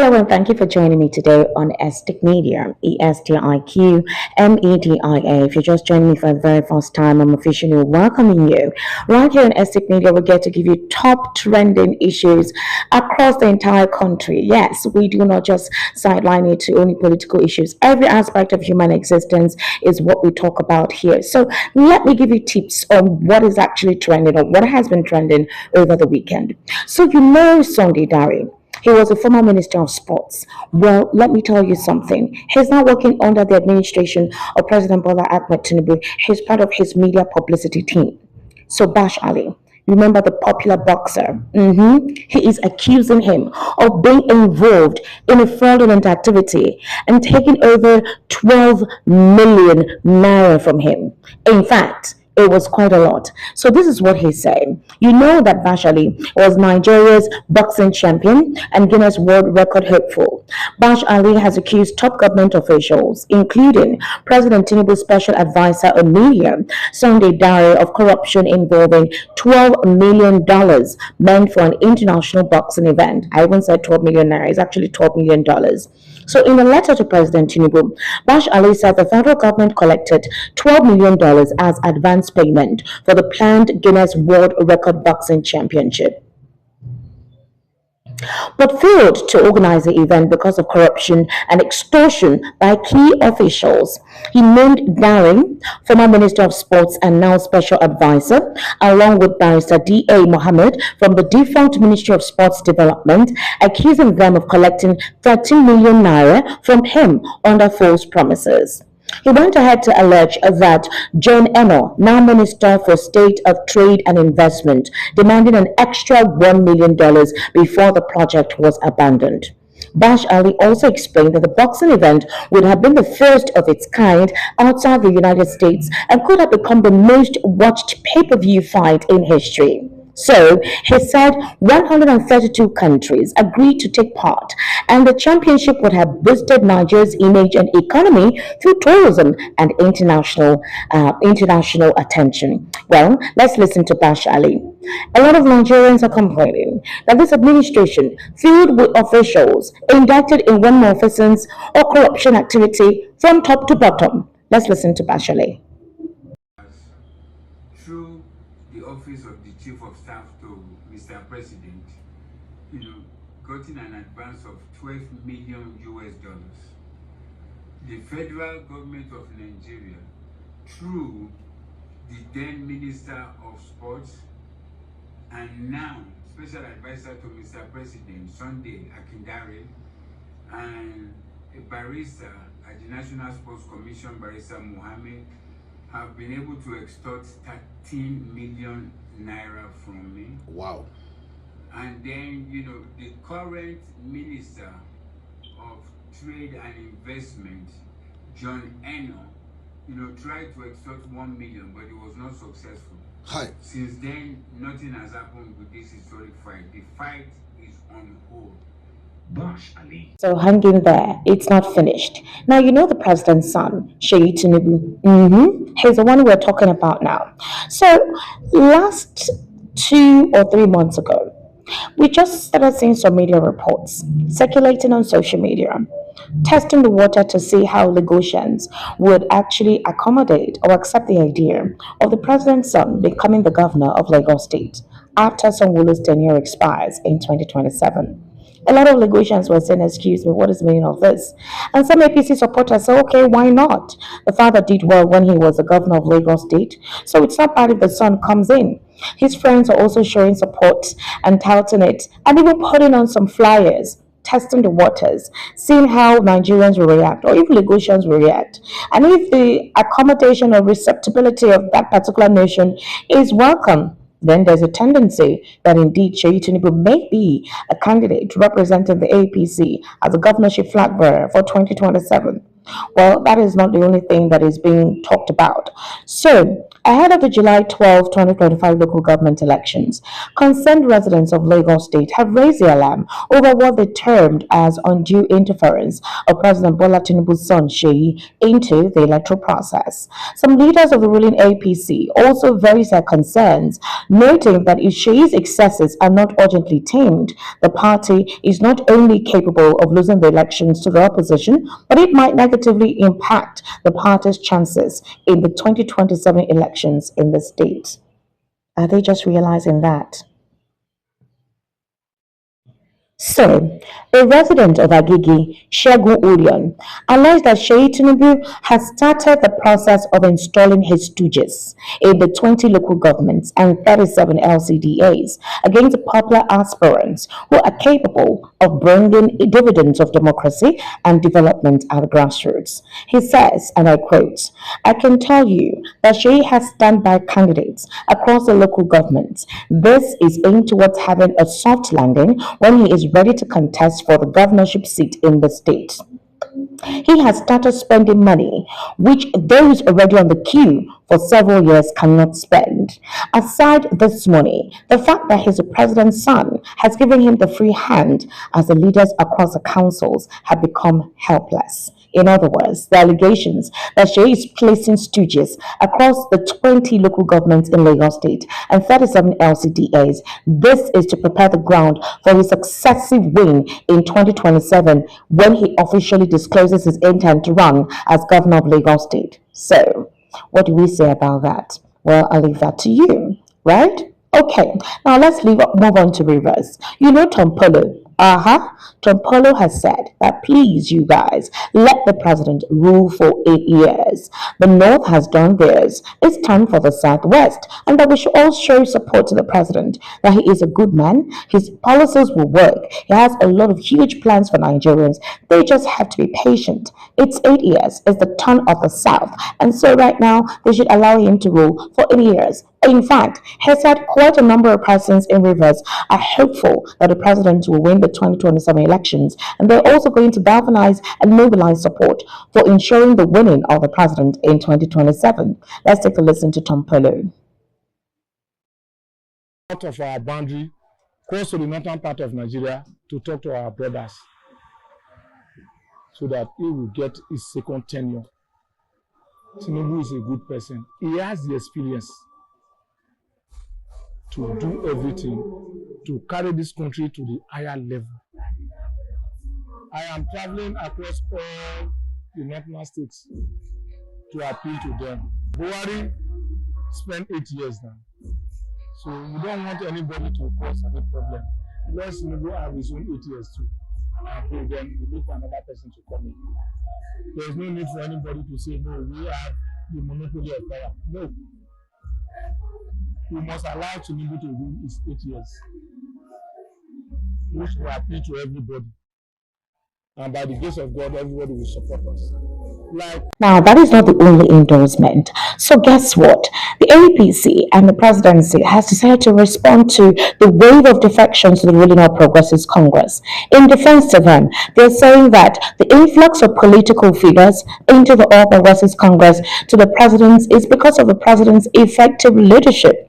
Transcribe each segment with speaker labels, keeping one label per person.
Speaker 1: Hello and thank you for joining me today on Estic Media, ESTIQ MEDIA. If you're just joining me for the very first time, I'm officially welcoming you. Right here on Estic Media, we get to give you top trending issues across the entire country. Yes, we do not just sideline it to only political issues. Every aspect of human existence is what we talk about here. So let me give you tips on what is actually trending or what has been trending over the weekend. So Sunday Dari. He was a former minister of sports. Well, let me tell you something. He's now working under the administration of President Bola Ahmed Tinubu. He's part of his media publicity team. So Bash Ali, remember the popular boxer? He is accusing him of being involved in a fraudulent activity and taking over 12 million naira from him. In fact, it was quite a lot. So this is what he's saying. You know that Bashali was Nigeria's boxing champion and Guinness World Record hopeful. Bash Ali has accused top government officials, including President Tinubu's special advisor on media, Sunday Dare, of corruption involving $12 million meant for an international boxing event. I even said 12 million naira. It's actually $12 million. So in a letter to President Tinubu, Bash Ali said the federal government collected $12 million as advance payment for the planned Guinness World Record Boxing Championship, but failed to organize the event because of corruption and extortion by key officials. He named Daring, former Minister of Sports and now Special Advisor, along with Barrister D.A. Mohammed from the defunct Ministry of Sports Development, accusing them of collecting 13 million naira from him under false promises. He went ahead to allege that John Eno, now Minister for State of Trade and Investment, demanded an extra $1 million before the project was abandoned. Bash Ali also explained that the boxing event would have been the first of its kind outside the United States and could have become the most watched pay-per-view fight in history. So, he said 132 countries agreed to take part, and the championship would have boosted Nigeria's image and economy through tourism and international attention. Well, let's listen to Bash Ali. A lot of Nigerians are complaining that this administration, filled with officials indicted in one malfeasance or corruption activity from top to bottom. Let's listen to Bash Ali.
Speaker 2: Through the office of the Chief of Staff to Mr. President, gotten an advance of 12 million US dollars. The federal government of Nigeria, through the then Minister of Sports and now Special Advisor to Mr. President, Sunday Akindare, and a barrister at the National Sports Commission, Barrister Mohammed, have been able to extort 13 million naira from me.
Speaker 3: Wow.
Speaker 2: And then, the current Minister of Trade and Investment, John Eno, tried to extort 1 million, but it was not successful.
Speaker 3: Hi.
Speaker 2: Since then, nothing has happened with this historic fight. The fight is on hold.
Speaker 1: Bash Ali. So hang in there, it's not finished. Now you know the president's son, Seyi Tinubu. He's the one we're talking about now. So last 2 or 3 months ago, we just started seeing some media reports circulating on social media, testing the water to see how Lagosians would actually accommodate or accept the idea of the president's son becoming the governor of Lagos State after Sanwo-Olu's tenure expires in 2027. A lot of Lagosians were saying, excuse me, what is the meaning of this? And some APC supporters say, okay, why not? The father did well when he was the governor of Lagos State, so it's not bad if the son comes in. His friends are also showing support and touting it, and even putting on some flyers, testing the waters, seeing how Nigerians will react, or if Lagosians will react. And if the accommodation or receptibility of that particular nation is welcome, then there's a tendency that indeed Seyi Tinubu may be a candidate representing the APC as a governorship flag bearer for 2027. Well, that is not the only thing that is being talked about. So, ahead of the July 12, 2025 local government elections, concerned residents of Lagos State have raised the alarm over what they termed as undue interference of President Bola Tinubu's son Seyi into the electoral process. Some leaders of the ruling APC also voiced their concerns, noting that if Sheyi's excesses are not urgently tamed, the party is not only capable of losing the elections to the opposition, but it might negatively impact the party's chances in the 2027 elections in the state. Are they just realizing that? So, a resident of Agigi, Shegun Urion, alleged that Sheyi Tinubu has started the process of installing his stooges in the 20 local governments and 37 LCDAs against popular aspirants who are capable of bringing dividends of democracy and development at the grassroots. He says, and I quote, I can tell you that Sheyi has standby candidates across the local governments. This is aimed towards having a soft landing when he is ready to contest for the governorship seat in the state. He has started spending money which those already on the queue for several years cannot spend. Aside this money, the fact that his president's son has given him the free hand as the leaders across the councils have become helpless. In other words, the allegations that Shea is placing stooges across the 20 local governments in Lagos State and 37 LCDAs. This is to prepare the ground for his successive win in 2027 when he officially discloses his intent to run as governor of Lagos State. So, what do we say about that? Well, I'll leave that to you, right? Okay, now move on to Rivers. You know Tom Polo. Uh-huh. Tom Polo has said that please, you guys, let the president rule for 8 years. The North has done theirs. It's time for the Southwest. And that we should all show support to the president, that he is a good man. His policies will work. He has a lot of huge plans for Nigerians. They just have to be patient. It's 8 years. It's the turn of the South. And so right now, they should allow him to rule for 8 years. In fact, he said quite a number of persons in Rivers are hopeful that the president will win the 2027 elections, and they're also going to galvanize and mobilize support for ensuring the winning of the president in 2027. Let's take a listen to Tom Polo.
Speaker 3: Out of our boundary, close to the northern part of Nigeria, to talk to our brothers so that he will get his second tenure. Tinubu is a good person. He has the experience to do everything to carry this country to the higher level. I am traveling across all the northern states to appeal to them. Buhari spent 8 years now, so we don't want anybody to cause any problem. Let Tinubu have his own 8 years too, and then we look for another person to come in. There is no need for anybody to say, no, we have the monopoly of power. No. We must allow Tinubu to rule his 8 years, which will appeal to everybody. And by the grace of God, everybody will support us.
Speaker 1: Now, that is not the only endorsement. So, guess what? The APC and the presidency has decided to respond to the wave of defections to the ruling All Progressives Congress. In defense of them, they're saying that the influx of political figures into the All Progressives Congress to the presidents is because of the president's effective leadership.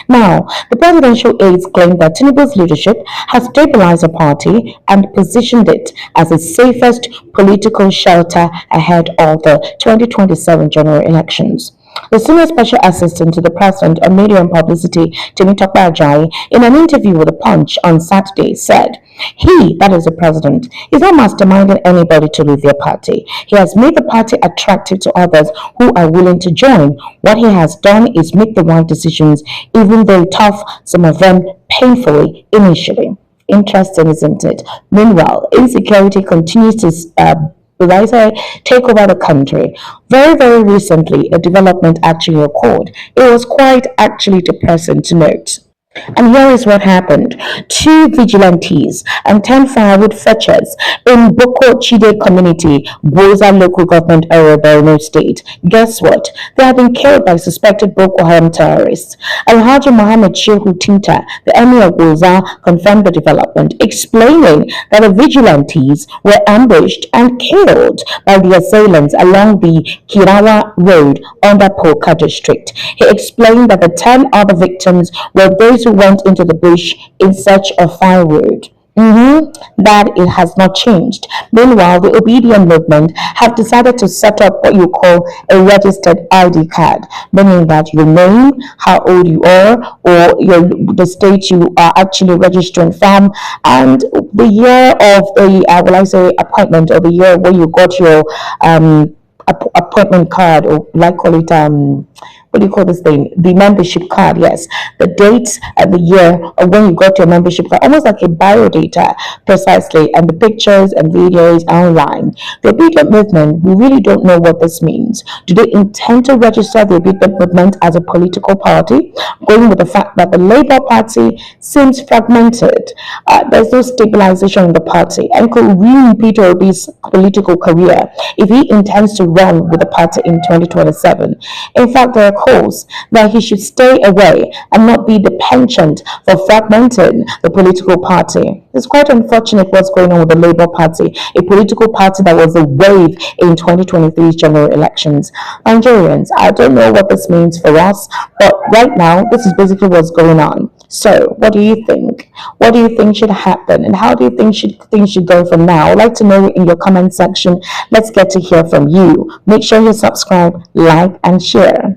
Speaker 1: Now, the presidential aides claim that Tinubu's leadership has stabilized the party and positioned it as the safest political shelter ahead of the 2027 general elections. The senior special assistant to the president on media and publicity, Temitope Ajayi, in an interview with The Punch on Saturday, said, he, that is the president, is not masterminding anybody to leave their party. He has made the party attractive to others who are willing to join. What he has done is make the right decisions, even though tough, some of them painfully initially. Interesting, isn't it? Meanwhile, insecurity continues to take over the country. Very, very recently, a development actually occurred. It was quite actually depressing to note. And here is what happened. Two vigilantes and 10 firewood fetchers in Boko Chide community, Boza local government area, Borno state. Guess what? They have been killed by suspected Boko Haram terrorists. Alhaji Mohammed Shehu Tinta, the emir of Boza, confirmed the development, explaining that the vigilantes were ambushed and killed by the assailants along the Kirawa Road under Polka district. He explained that the 10 other victims were those who went into the bush in search of firewood. That it has not changed. Meanwhile, the obedient movement have decided to set up what you call a registered ID card, meaning that your name, how old you are, or the state you are actually registering from, and the year of the will I say appointment, or the year where you got your appointment card, or like call it what do you call this thing? The membership card, yes. The dates and the year of when you got your membership card, almost like a bio data, precisely, and the pictures and videos are online. The obedient movement, we really don't know what this means. Do they intend to register the obedient movement as a political party? Going with the fact that the Labour Party seems fragmented. There's no stabilization in the party and could ruin Peter Obi's political career if he intends to run with the party in 2027. In fact, there are calls that he should stay away and not be the penchant for fragmenting the political party. It's quite unfortunate what's going on with the Labour Party, a political party that was a wave in 2023's general elections. Nigerians, I don't know what this means for us, but right now, this is basically what's going on. So, what do you think? What do you think should happen? And how do you think things should go from now? I'd like to know in your comment section. Let's get to hear from you. Make sure you subscribe, like, and share.